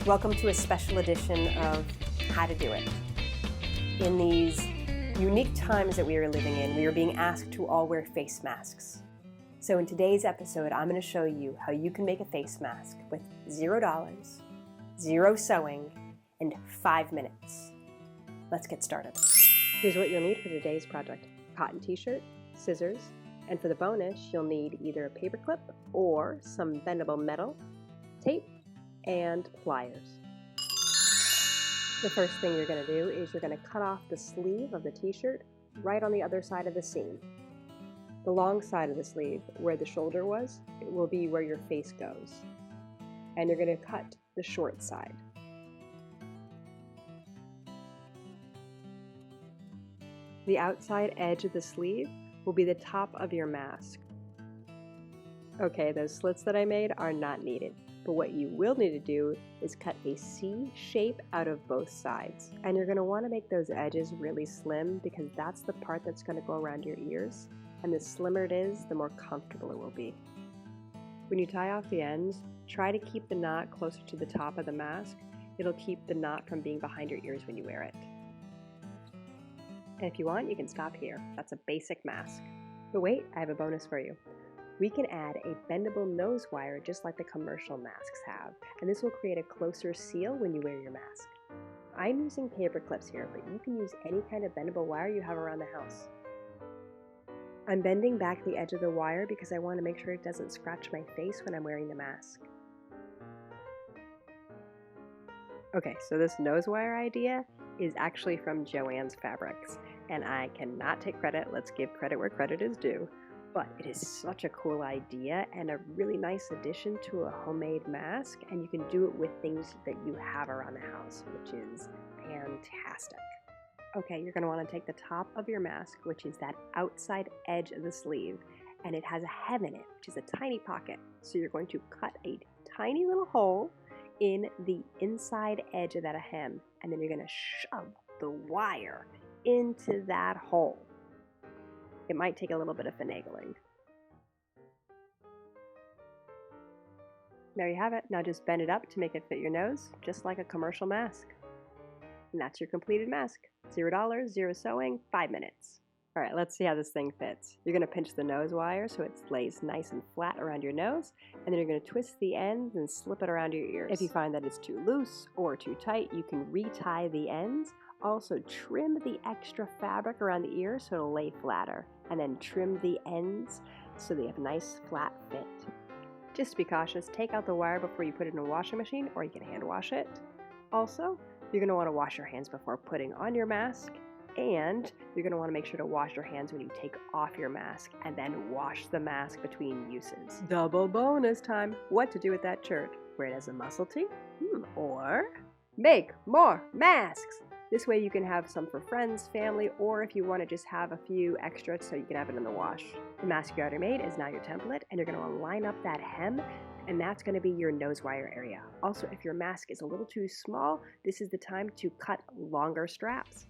Welcome to a special edition of How to Do It. In these unique times that we are living in, we are being asked to all wear face masks. So in today's episode, I'm going to show you how you can make a face mask with $0, zero sewing, and 5 minutes. Let's get started. Here's what you'll need for today's project. Cotton t-shirt, scissors, and for the bonus, you'll need either a paper clip or some bendable metal, tape, and pliers. The first thing you're going to do is you're going to cut off the sleeve of the t-shirt right on the other side of the seam. The long side of the sleeve, where the shoulder was, it will be where your face goes. And you're going to cut the short side. The outside edge of the sleeve will be the top of your mask. Okay, those slits that I made are not needed. But what you will need to do is cut a C shape out of both sides. And you're going to want to make those edges really slim because that's the part that's going to go around your ears. And the slimmer it is, the more comfortable it will be. When you tie off the ends, try to keep the knot closer to the top of the mask. It'll keep the knot from being behind your ears when you wear it. And if you want, you can stop here. That's a basic mask. But wait, I have a bonus for you. We can add a bendable nose wire just like the commercial masks have, and this will create a closer seal when you wear your mask. I'm using paper clips here, but you can use any kind of bendable wire you have around the house. I'm bending back the edge of the wire because I want to make sure it doesn't scratch my face when I'm wearing the mask. Okay, so this nose wire idea is actually from Joann's Fabrics, and I cannot take credit. Let's give credit where credit is due. But it is such a cool idea and a really nice addition to a homemade mask, and you can do it with things that you have around the house, which is fantastic. Okay, you're going to want to take the top of your mask, which is that outside edge of the sleeve, and it has a hem in it, which is a tiny pocket. So you're going to cut a tiny little hole in the inside edge of that hem, and then you're going to shove the wire into that hole. It might take a little bit of finagling. There you have it. Now just bend it up to make it fit your nose, just like a commercial mask. And that's your completed mask. $0, zero sewing, 5 minutes. All right, let's see how this thing fits. You're going to pinch the nose wire so it lays nice and flat around your nose, and then you're going to twist the ends and slip it around your ears. If you find that it's too loose or too tight, you can retie the ends. Also, trim the extra fabric around the ear so it'll lay flatter, and then trim the ends so they have a nice flat fit. Just be cautious, take out the wire before you put it in a washing machine, or you can hand wash it. Also, you're going to want to wash your hands before putting on your mask, and you're going to want to make sure to wash your hands when you take off your mask, and then wash the mask between uses. Double bonus time! What to do with that shirt? Wear it as a muscle tee? Or make more masks! This way you can have some for friends, family, or if you want to just have a few extra so you can have it in the wash. The mask you already made is now your template, and you're going to want to line up that hem, and that's going to be your nose wire area. Also, if your mask is a little too small, this is the time to cut longer straps.